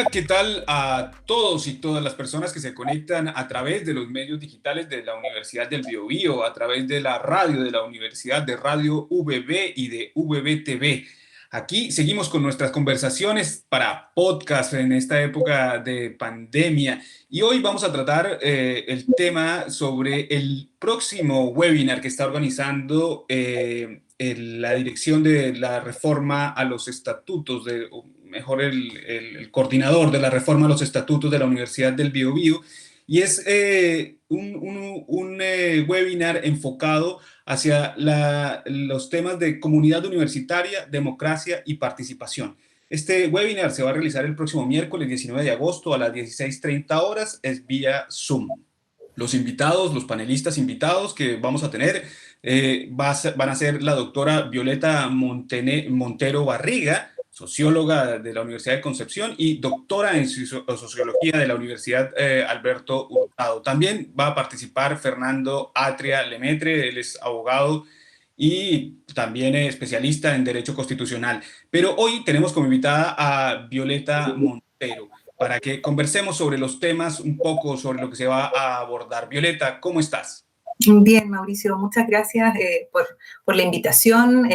Hola, ¿qué tal a todos y todas las personas que se conectan a través de los medios digitales de la Universidad del Biobío, a través de la radio de la Universidad, de Radio VB y de VB-TV? Aquí seguimos con nuestras conversaciones para podcast en esta época de pandemia y hoy vamos a tratar el tema sobre el próximo webinar que está organizando la dirección de la reforma a los estatutos o mejor el coordinador de la reforma a los estatutos de la Universidad del Biobío, y es un webinar enfocado hacia los temas de comunidad universitaria, democracia y participación. Este webinar se va a realizar el próximo miércoles 19 de agosto a las 16:30 horas, es vía Zoom. Los invitados, los panelistas invitados que vamos a tener van a ser la doctora Violeta Montero Barriga, socióloga de la Universidad de Concepción y doctora en sociología de la Universidad Alberto Hurtado. También va a participar Fernando Atria Lemetre, él es abogado y también especialista en Derecho Constitucional. Pero hoy tenemos como invitada a Violeta Montero para que conversemos sobre los temas, un poco sobre lo que se va a abordar. Violeta, ¿cómo estás? Bien, Mauricio, muchas gracias por la invitación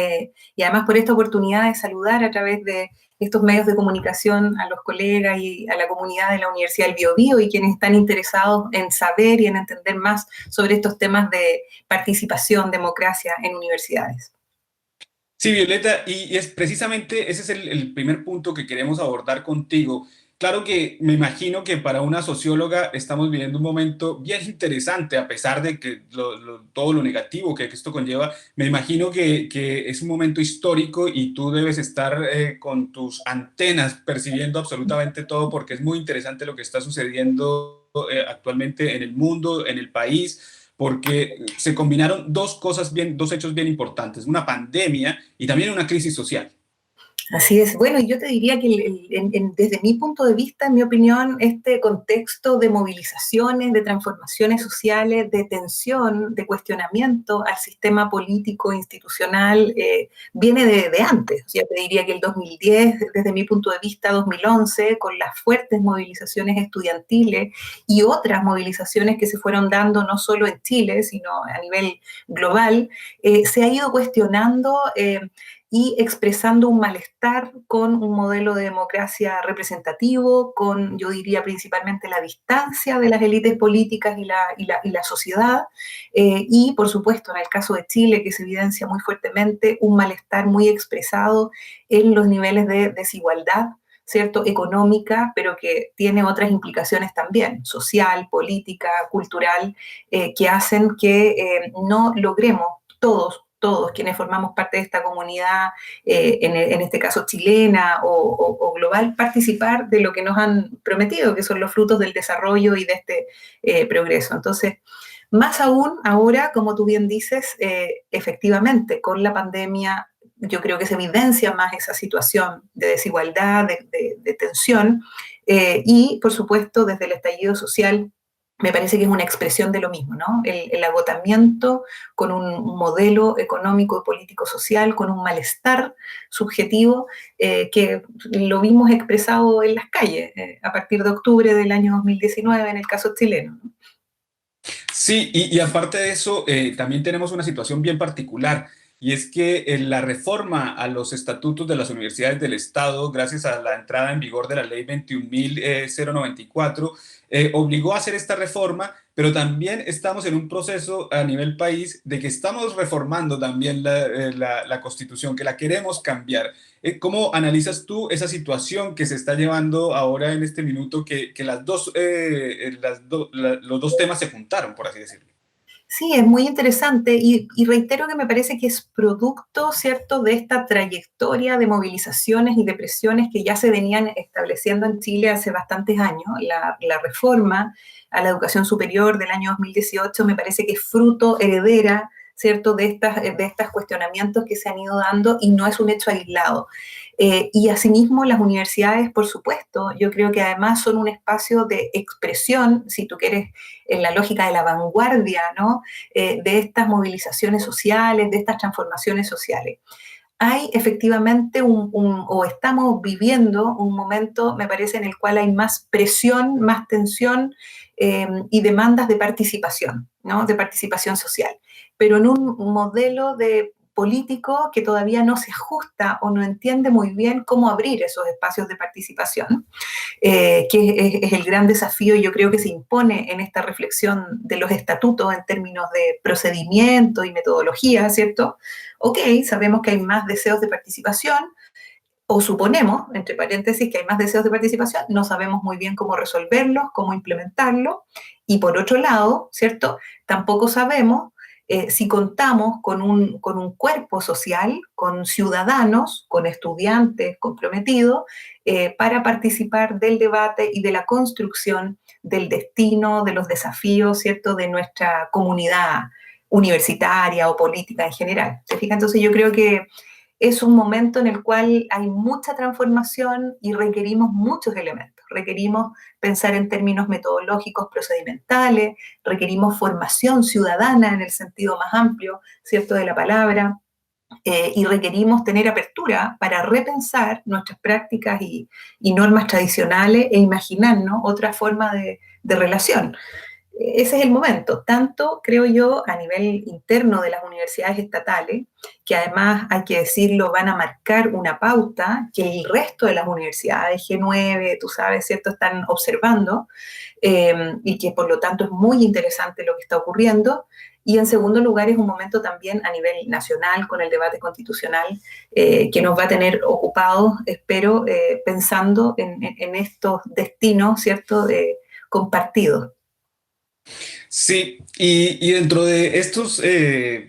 y además por esta oportunidad de saludar a través de estos medios de comunicación a los colegas y a la comunidad de la Universidad del Biobío y quienes están interesados en saber y en entender más sobre estos temas de participación, democracia en universidades. Sí, Violeta, y es precisamente ese es el primer punto que queremos abordar contigo. Claro que me imagino que para una socióloga estamos viviendo un momento bien interesante, a pesar de que todo lo negativo que esto conlleva. Me imagino que es un momento histórico y tú debes estar con tus antenas percibiendo absolutamente todo, porque es muy interesante lo que está sucediendo actualmente en el mundo, en el país, porque se combinaron dos hechos bien importantes, una pandemia y también una crisis social. Así es. Bueno, y yo te diría que desde mi punto de vista, en mi opinión, este contexto de movilizaciones, de transformaciones sociales, de tensión, de cuestionamiento al sistema político institucional, viene de antes. O sea, te diría que el 2010, desde mi punto de vista, 2011, con las fuertes movilizaciones estudiantiles y otras movilizaciones que se fueron dando no solo en Chile, sino a nivel global, se ha ido cuestionando y expresando un malestar con un modelo de democracia representativo, con, yo diría, principalmente la distancia de las élites políticas y la sociedad, y, por supuesto, en el caso de Chile, que se evidencia muy fuertemente, un malestar muy expresado en los niveles de desigualdad, ¿cierto?, económica, pero que tiene otras implicaciones también, social, política, cultural, que hacen que no logremos todos quienes formamos parte de esta comunidad, en este caso chilena o global, participar de lo que nos han prometido, que son los frutos del desarrollo y de este progreso. Entonces, más aún ahora, como tú bien dices, efectivamente, con la pandemia, yo creo que se evidencia más esa situación de desigualdad, de tensión, y, por supuesto, desde el estallido social, me parece que es una expresión de lo mismo, ¿no? El agotamiento con un modelo económico y político-social, con un malestar subjetivo que lo vimos expresado en las calles a partir de octubre del año 2019 en el caso chileno, ¿no? Sí, y aparte de eso, también tenemos una situación bien particular, y es que la reforma a los estatutos de las universidades del Estado, gracias a la entrada en vigor de la ley 21.094, obligó a hacer esta reforma, pero también estamos en un proceso a nivel país de que estamos reformando también la Constitución, que la queremos cambiar. ¿Cómo analizas tú esa situación que se está llevando ahora en este minuto, que los dos temas se juntaron, por así decirlo? Sí, es muy interesante y reitero que me parece que es producto, ¿cierto?, de esta trayectoria de movilizaciones y de presiones que ya se venían estableciendo en Chile hace bastantes años. La reforma a la educación superior del año 2018 me parece que es fruto, heredera, ¿cierto?, de estos cuestionamientos que se han ido dando y no es un hecho aislado. Y asimismo las universidades, por supuesto, yo creo que además son un espacio de expresión, si tú quieres, en la lógica de la vanguardia, ¿no?, de estas movilizaciones sociales, de estas transformaciones sociales. hay efectivamente o estamos viviendo un momento, me parece, en el cual hay más presión, más tensión y demandas de participación, ¿no? De participación social, pero en un modelo de político que todavía no se ajusta o no entiende muy bien cómo abrir esos espacios de participación, que es el gran desafío, yo creo que se impone en esta reflexión de los estatutos en términos de procedimiento y metodología, ¿cierto? Ok, sabemos que hay más deseos de participación, o suponemos, entre paréntesis, que hay más deseos de participación, no sabemos muy bien cómo resolverlos, cómo implementarlos, y por otro lado, ¿cierto? Tampoco sabemos si contamos con un cuerpo social, con ciudadanos, con estudiantes comprometidos, para participar del debate y de la construcción del destino, de los desafíos, ¿cierto?, de nuestra comunidad universitaria o política en general. ¿Se fija? Entonces yo creo que es un momento en el cual hay mucha transformación y requerimos muchos elementos. Requerimos pensar en términos metodológicos, procedimentales, requerimos formación ciudadana en el sentido más amplio, ¿cierto?, de la palabra, y requerimos tener apertura para repensar nuestras prácticas y normas tradicionales e imaginarnos otra forma de relación. Ese es el momento, tanto creo yo a nivel interno de las universidades estatales, que además hay que decirlo, van a marcar una pauta que el resto de las universidades, G9, tú sabes, ¿cierto?, están observando, y que por lo tanto es muy interesante lo que está ocurriendo. Y en segundo lugar es un momento también a nivel nacional con el debate constitucional que nos va a tener ocupados, espero, pensando en estos destinos, ¿cierto?, compartidos. Sí, y dentro de esta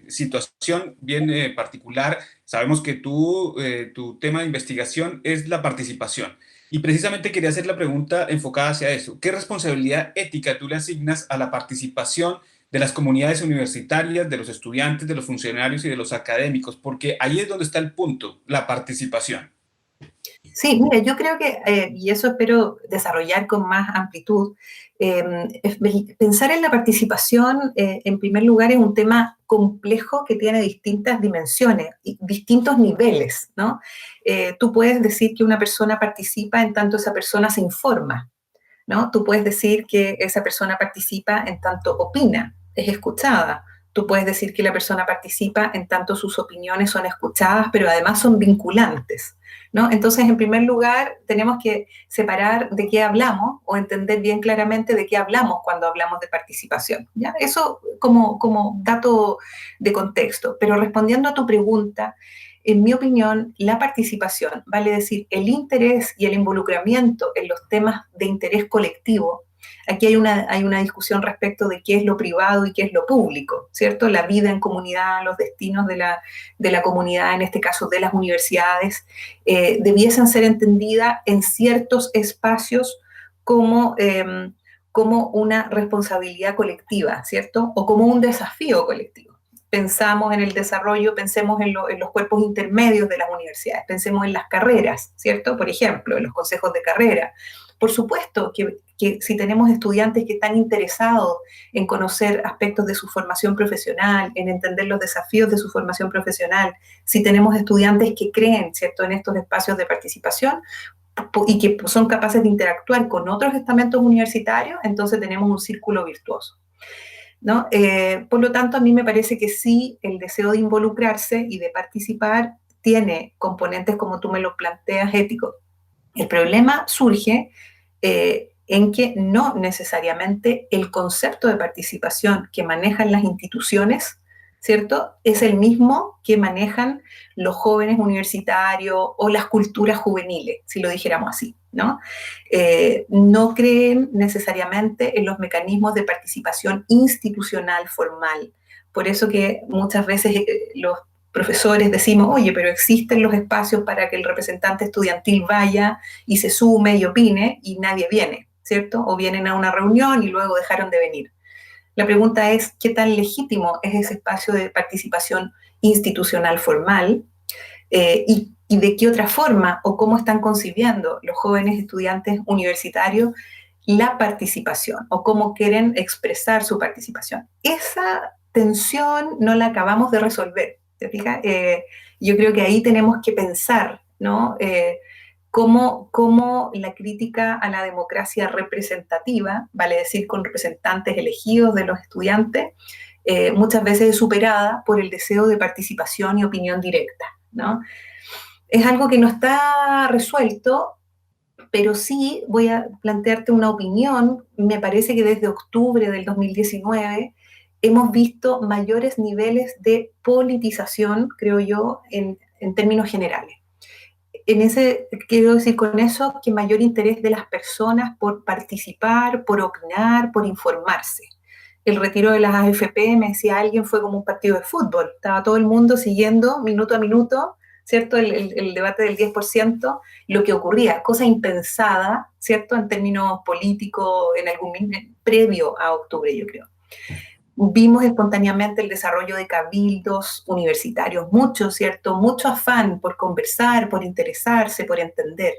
situación bien particular, sabemos que tu tema de investigación es la participación. Y precisamente quería hacer la pregunta enfocada hacia eso. ¿Qué responsabilidad ética tú le asignas a la participación de las comunidades universitarias, de los estudiantes, de los funcionarios y de los académicos? Porque ahí es donde está el punto, la participación. Sí, mira, yo creo que, y eso espero desarrollar con más amplitud, pensar en la participación, en primer lugar, es un tema complejo que tiene distintas dimensiones y distintos niveles, ¿no? Tú puedes decir que una persona participa en tanto esa persona se informa, ¿no? Tú puedes decir que esa persona participa en tanto opina, es escuchada. Tú puedes decir que la persona participa en tanto sus opiniones son escuchadas, pero además son vinculantes, ¿no? Entonces, en primer lugar, tenemos que separar de qué hablamos o entender bien claramente de qué hablamos cuando hablamos de participación, ¿ya? Eso como dato de contexto. Pero respondiendo a tu pregunta, en mi opinión, la participación, vale decir, el interés y el involucramiento en los temas de interés colectivo. Aquí hay una discusión respecto de qué es lo privado y qué es lo público, ¿cierto? La vida en comunidad, los destinos de la comunidad, en este caso de las universidades, debiesen ser entendidas en ciertos espacios como, como una responsabilidad colectiva, ¿cierto? O como un desafío colectivo. Pensamos en el desarrollo, pensemos en los cuerpos intermedios de las universidades, pensemos en las carreras, ¿cierto? Por ejemplo, en los consejos de carrera. Por supuesto que si tenemos estudiantes que están interesados en conocer aspectos de su formación profesional, en entender los desafíos de su formación profesional, si tenemos estudiantes que creen, ¿cierto?, en estos espacios de participación y que son capaces de interactuar con otros estamentos universitarios, entonces tenemos un círculo virtuoso, ¿no? Por lo tanto, a mí me parece que sí, el deseo de involucrarse y de participar tiene componentes, como tú me lo planteas, éticos. El problema surge en que no necesariamente el concepto de participación que manejan las instituciones, ¿cierto?, es el mismo que manejan los jóvenes universitarios o las culturas juveniles, si lo dijéramos así, ¿no? No creen necesariamente en los mecanismos de participación institucional formal. Por eso que muchas veces los profesores decimos, oye, pero existen los espacios para que el representante estudiantil vaya y se sume y opine, y nadie viene, ¿cierto? O vienen a una reunión y luego dejaron de venir. La pregunta es, ¿qué tan legítimo es ese espacio de participación institucional formal? Y de qué otra forma o cómo están concibiendo los jóvenes estudiantes universitarios la participación o cómo quieren expresar su participación. Esa tensión no la acabamos de resolver. ¿Te fijas? Yo creo que ahí tenemos que pensar, ¿no? Cómo la crítica a la democracia representativa, vale decir, con representantes elegidos de los estudiantes, muchas veces es superada por el deseo de participación y opinión directa, ¿no? Es algo que no está resuelto, pero sí voy a plantearte una opinión. Me parece que desde octubre del 2019 hemos visto mayores niveles de politización, creo yo, en términos generales. Quiero decir con eso que mayor interés de las personas por participar, por opinar, por informarse. El retiro de las AFP, me decía alguien, fue como un partido de fútbol. Estaba todo el mundo siguiendo minuto a minuto, ¿cierto? El debate del 10%, lo que ocurría, cosa impensada, ¿cierto? En términos políticos, previo a octubre, yo creo. Vimos espontáneamente el desarrollo de cabildos universitarios, mucho, ¿cierto? Mucho afán por conversar, por interesarse, por entender.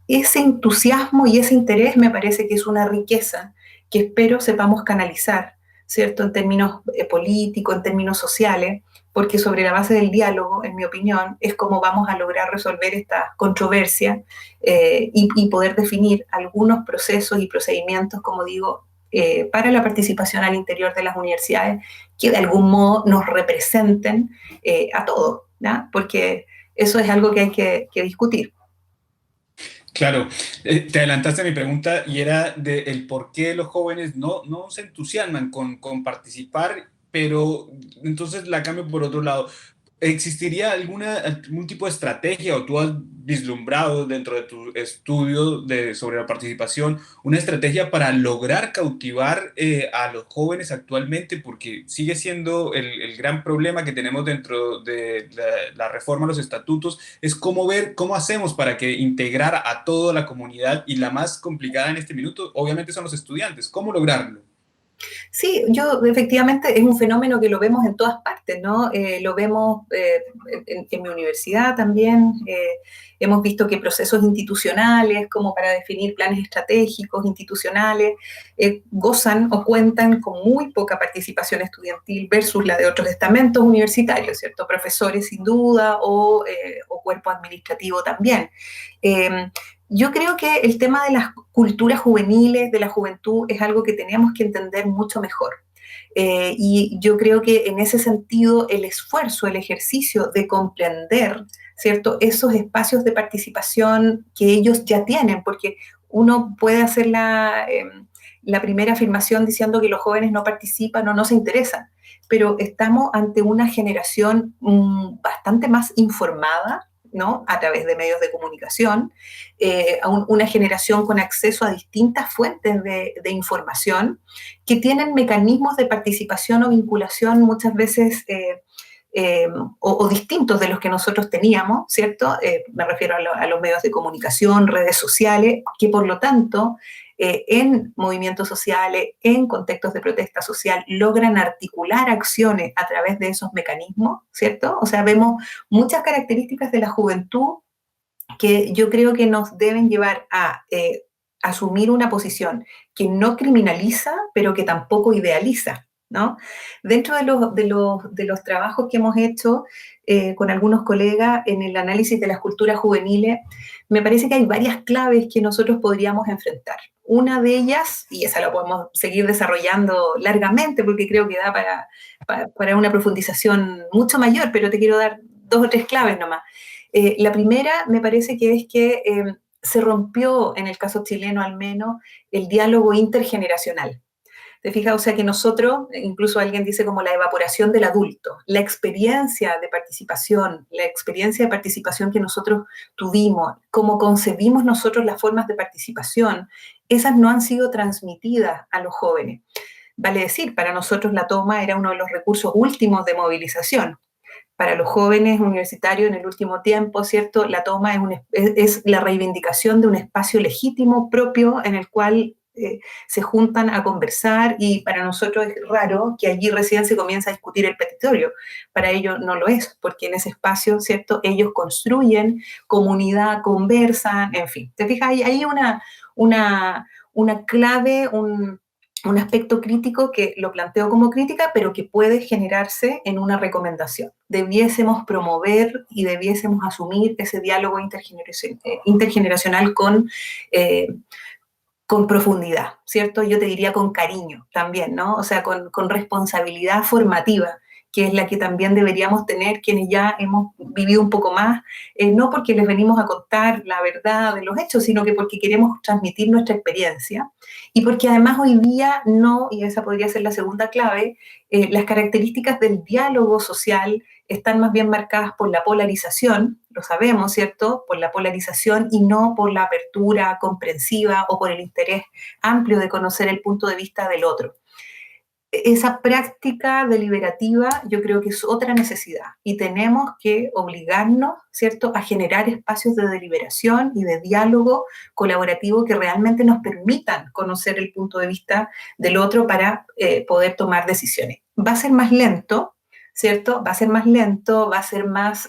Ese entusiasmo y ese interés me parece que es una riqueza que espero sepamos canalizar, ¿cierto? En términos políticos, en términos sociales, porque sobre la base del diálogo, en mi opinión, es como vamos a lograr resolver esta controversia y poder definir algunos procesos y procedimientos, como digo, para la participación al interior de las universidades que de algún modo nos representen a todos, ¿no? Porque eso es algo que hay que discutir. Claro, te adelantaste a mi pregunta y era de el por qué los jóvenes no se entusiasman con participar, pero entonces la cambio por otro lado. ¿Existiría algún tipo de estrategia o tú has vislumbrado dentro de tu estudio sobre la participación una estrategia para lograr cautivar a los jóvenes actualmente? Porque sigue siendo el gran problema que tenemos dentro de la reforma a los estatutos, es cómo ver, cómo hacemos para que integrar a toda la comunidad, y la más complicada en este minuto obviamente son los estudiantes. ¿Cómo lograrlo? Sí, yo efectivamente es un fenómeno que lo vemos en todas partes, ¿no? Lo vemos en mi universidad también. Hemos visto que procesos institucionales, como para definir planes estratégicos institucionales, gozan o cuentan con muy poca participación estudiantil versus la de otros estamentos universitarios, ¿cierto? Profesores sin duda o cuerpo administrativo también. Yo creo que el tema de las culturas juveniles, de la juventud, es algo que tenemos que entender mucho mejor. Y yo creo que en ese sentido el esfuerzo, el ejercicio de comprender, ¿cierto? Esos espacios de participación que ellos ya tienen, porque uno puede hacer la primera afirmación diciendo que los jóvenes no participan o no se interesan, pero estamos ante una generación bastante más informada, ¿no? A través de medios de comunicación, una generación con acceso a distintas fuentes de información que tienen mecanismos de participación o vinculación muchas veces o distintos de los que nosotros teníamos, ¿cierto? Me refiero a los medios de comunicación, redes sociales, que por lo tanto en movimientos sociales, en contextos de protesta social, logran articular acciones a través de esos mecanismos, ¿cierto? O sea, vemos muchas características de la juventud que yo creo que nos deben llevar a asumir una posición que no criminaliza, pero que tampoco idealiza, ¿no? Dentro de los trabajos que hemos hecho con algunos colegas en el análisis de las culturas juveniles, me parece que hay varias claves que nosotros podríamos enfrentar. Una de ellas, y esa la podemos seguir desarrollando largamente porque creo que da para una profundización mucho mayor, pero te quiero dar dos o tres claves nomás. La primera me parece que es que se rompió, en el caso chileno al menos, el diálogo intergeneracional. ¿Te fijas? O sea que nosotros, incluso alguien dice como la evaporación del adulto, la experiencia de participación que nosotros tuvimos, cómo concebimos nosotros las formas de participación, esas no han sido transmitidas a los jóvenes. Vale decir, para nosotros la toma era uno de los recursos últimos de movilización. Para los jóvenes universitarios en el último tiempo, ¿cierto? La toma es la reivindicación de un espacio legítimo propio en el cual se juntan a conversar, y para nosotros es raro que allí recién se comienza a discutir el petitorio. Para ellos no lo es, porque en ese espacio, ¿cierto? Ellos construyen comunidad, conversan, en fin. ¿Te fijas? Hay una clave, un aspecto crítico que lo planteo como crítica, pero que puede generarse en una recomendación. Debiésemos promover y debiésemos asumir ese diálogo intergeneracional eh, con profundidad, ¿cierto? Yo te diría con cariño también, ¿no? O sea, con responsabilidad formativa, que es la que también deberíamos tener quienes ya hemos vivido un poco más, no porque les venimos a contar la verdad de los hechos, sino que porque queremos transmitir nuestra experiencia y porque además hoy día no, y esa podría ser la segunda clave, las características del diálogo social están más bien marcadas por la polarización, lo sabemos, ¿cierto? Por la polarización y no por la apertura comprensiva o por el interés amplio de conocer el punto de vista del otro. Esa práctica deliberativa yo creo que es otra necesidad y tenemos que obligarnos, ¿cierto?, a generar espacios de deliberación y de diálogo colaborativo que realmente nos permitan conocer el punto de vista del otro para poder tomar decisiones. Va a ser más lento, ¿cierto? Va a ser más lento, va a ser más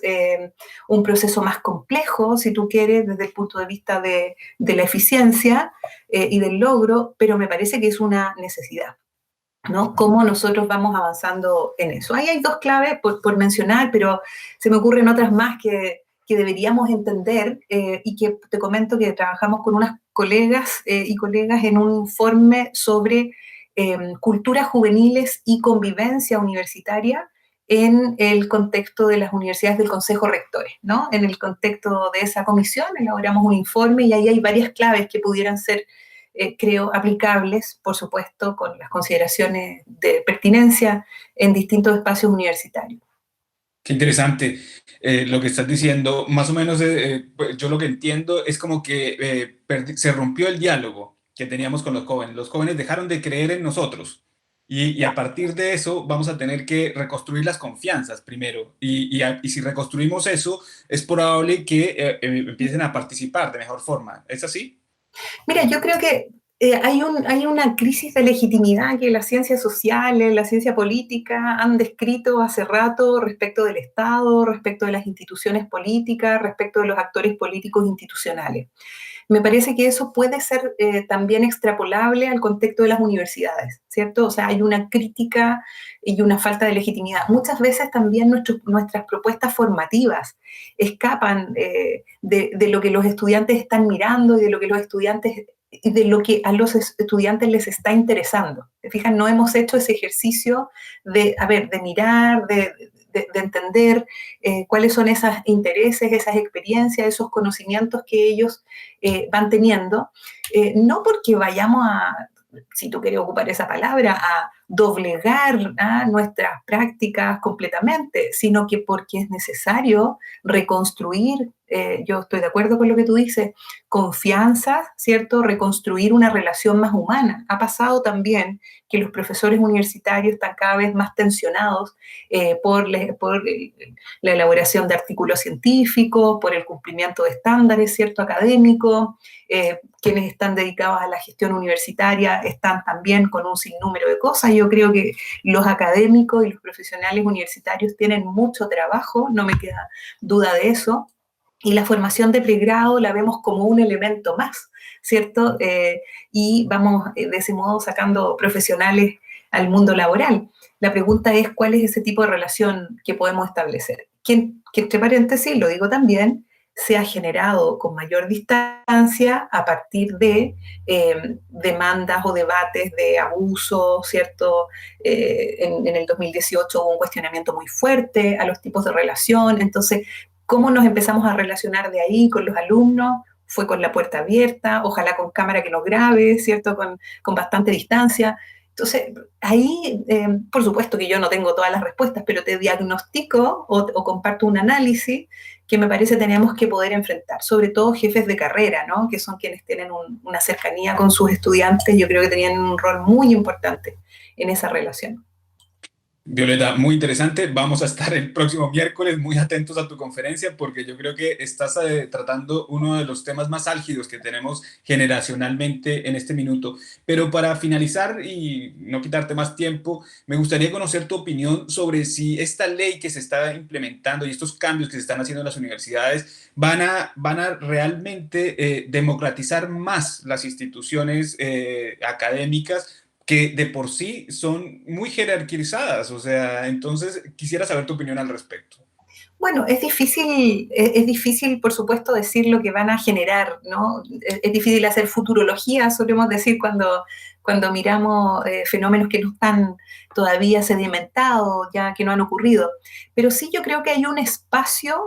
un proceso más complejo, si tú quieres, desde el punto de vista de la eficiencia y del logro, pero me parece que es una necesidad, ¿no? Cómo nosotros vamos avanzando en eso. Ahí hay dos claves por mencionar, pero se me ocurren otras más que deberíamos entender y que te comento que trabajamos con unas colegas y colegas en un informe sobre culturas juveniles y convivencia universitaria en el contexto de las universidades del Consejo Rectores, ¿no? En el contexto de esa comisión elaboramos un informe y ahí hay varias claves que pudieran ser creo, aplicables, por supuesto, con las consideraciones de pertinencia en distintos espacios universitarios. Qué interesante lo que estás diciendo. Más o menos pues, yo lo que entiendo es como que se rompió el diálogo que teníamos con los jóvenes. Los jóvenes dejaron de creer en nosotros y a partir de eso vamos a tener que reconstruir las confianzas primero. Y si reconstruimos eso, es probable que empiecen a participar de mejor forma. ¿Es así? Mira, yo creo que hay una crisis de legitimidad que las ciencias sociales, la ciencia política han descrito hace rato respecto del Estado, respecto de las instituciones políticas, respecto de los actores políticos institucionales. Me parece que eso puede ser también extrapolable al contexto de las universidades, ¿cierto? O sea, hay una crítica y una falta de legitimidad. Muchas veces también nuestras propuestas formativas escapan de lo que los estudiantes están mirando y de lo que los estudiantes y de lo que a los estudiantes les está interesando. ¿Te fijas? No hemos hecho ese ejercicio de, a ver, de mirar, de entender cuáles son esos intereses, esas experiencias, esos conocimientos que ellos van teniendo, no porque vayamos a, si tú quieres ocupar esa palabra, a doblegar nuestras prácticas completamente, sino que porque es necesario reconstruir, yo estoy de acuerdo con lo que tú dices, confianza, ¿cierto? Reconstruir una relación más humana. Ha pasado también que los profesores universitarios están cada vez más tensionados por la elaboración de artículos científicos, por el cumplimiento de estándares, ¿cierto?, académicos. Quienes están dedicados a la gestión universitaria están también con un sinnúmero de cosas. Yo creo que los académicos y los profesionales universitarios tienen mucho trabajo, no me queda duda de eso. Y la formación de pregrado la vemos como un elemento más, ¿cierto? Y vamos de ese modo sacando profesionales al mundo laboral. La pregunta es cuál es ese tipo de relación que podemos establecer. Que entre paréntesis, lo digo también, se ha generado con mayor distancia a partir de demandas o debates de abuso, ¿cierto? En el 2018 hubo un cuestionamiento muy fuerte a los tipos de relación, entonces, ¿cómo nos empezamos a relacionar de ahí con los alumnos? Fue con la puerta abierta, ojalá con cámara que nos grabe, ¿cierto? Con bastante distancia. Entonces, ahí, por supuesto que yo no tengo todas las respuestas, pero te diagnostico o comparto un análisis que me parece tenemos que poder enfrentar, sobre todo jefes de carrera, ¿no? Que son quienes tienen una cercanía con sus estudiantes, yo creo que tenían un rol muy importante en esa relación. Violeta, muy interesante. Vamos a estar el próximo miércoles muy atentos a tu conferencia porque yo creo que estás tratando uno de los temas más álgidos que tenemos generacionalmente en este minuto. Pero para finalizar y no quitarte más tiempo, me gustaría conocer tu opinión sobre si esta ley que se está implementando y estos cambios que se están haciendo en las universidades van a realmente democratizar más las instituciones académicas que de por sí son muy jerarquizadas. O sea, entonces quisiera saber tu opinión al respecto. Bueno, es difícil, por supuesto, decir lo que van a generar, ¿no? Es difícil hacer futurología, solemos decir cuando miramos fenómenos que no están todavía sedimentados, ya que no han ocurrido. Pero sí yo creo que hay un espacio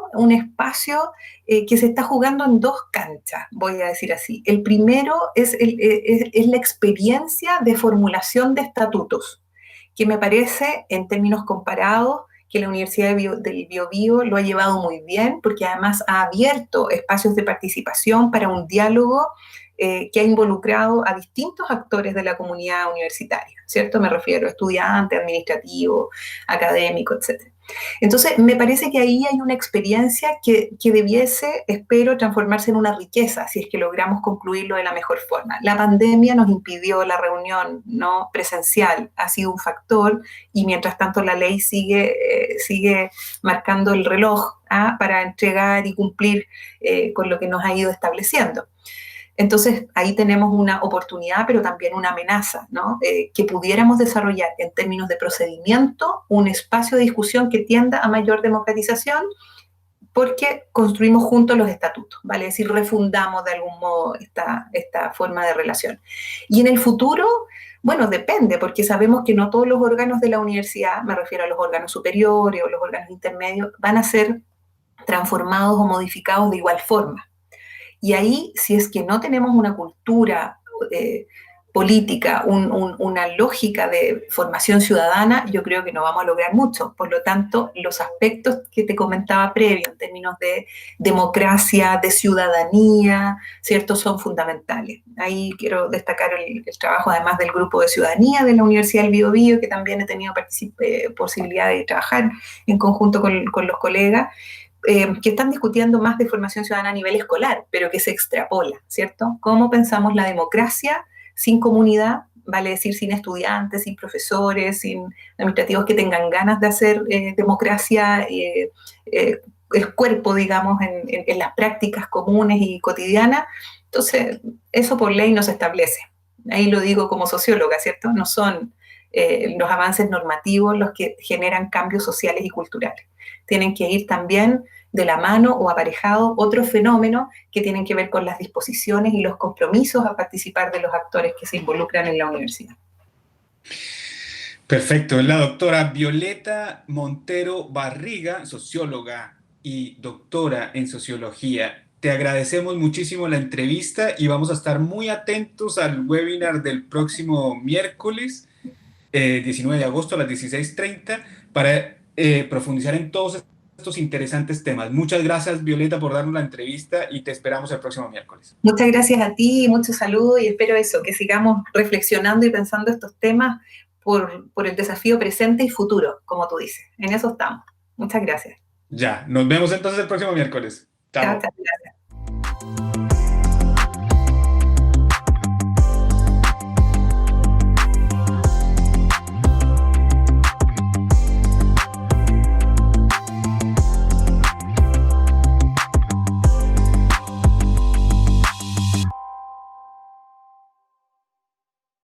que se está jugando en dos canchas, voy a decir así. El primero es la experiencia de formulación de estatutos, que me parece, en términos comparados, que la Universidad del Biobío lo ha llevado muy bien, porque además ha abierto espacios de participación para un diálogo que ha involucrado a distintos actores de la comunidad universitaria, ¿cierto? Me refiero a estudiantes, administrativos, académicos, etcétera. Entonces, me parece que ahí hay una experiencia que debiese, espero, transformarse en una riqueza si es que logramos concluirlo de la mejor forma. La pandemia nos impidió la reunión no presencial, ha sido un factor, y mientras tanto la ley sigue marcando el reloj para entregar y cumplir con lo que nos ha ido estableciendo. Entonces, ahí tenemos una oportunidad, pero también una amenaza, ¿no? Que pudiéramos desarrollar en términos de procedimiento un espacio de discusión que tienda a mayor democratización, porque construimos juntos los estatutos, ¿vale? Es decir, refundamos de algún modo esta forma de relación. Y en el futuro, bueno, depende, porque sabemos que no todos los órganos de la universidad, me refiero a los órganos superiores o los órganos intermedios, van a ser transformados o modificados de igual forma. Y ahí, si es que no tenemos una cultura política, una lógica de formación ciudadana, yo creo que no vamos a lograr mucho. Por lo tanto, los aspectos que te comentaba previo en términos de democracia, de ciudadanía, ¿cierto?, son fundamentales. Ahí quiero destacar el trabajo además del grupo de ciudadanía de la Universidad del Biobío, que también he tenido posibilidad de trabajar en conjunto con los colegas, que están discutiendo más de formación ciudadana a nivel escolar, pero que se extrapola, ¿cierto? ¿Cómo pensamos la democracia sin comunidad? Vale decir, sin estudiantes, sin profesores, sin administrativos que tengan ganas de hacer democracia, el cuerpo, digamos, en las prácticas comunes y cotidianas. Entonces, eso por ley no se establece. Ahí lo digo como socióloga, ¿cierto? No son los avances normativos los que generan cambios sociales y culturales. Tienen que ir también de la mano o aparejado otros fenómenos que tienen que ver con las disposiciones y los compromisos a participar de los actores que se involucran en la universidad. Perfecto. La doctora Violeta Montero Barriga, socióloga y doctora en sociología. Te agradecemos muchísimo la entrevista y vamos a estar muy atentos al webinar del próximo miércoles 19 de agosto a las 16:30 para profundizar en todos estos interesantes temas. Muchas gracias, Violeta, por darnos la entrevista y te esperamos el próximo miércoles. Muchas gracias a ti, mucho saludo y espero eso, que sigamos reflexionando y pensando estos temas por el desafío presente y futuro, como tú dices. En eso estamos. Muchas gracias. Ya, nos vemos entonces el próximo miércoles. Chao. Chao, chao.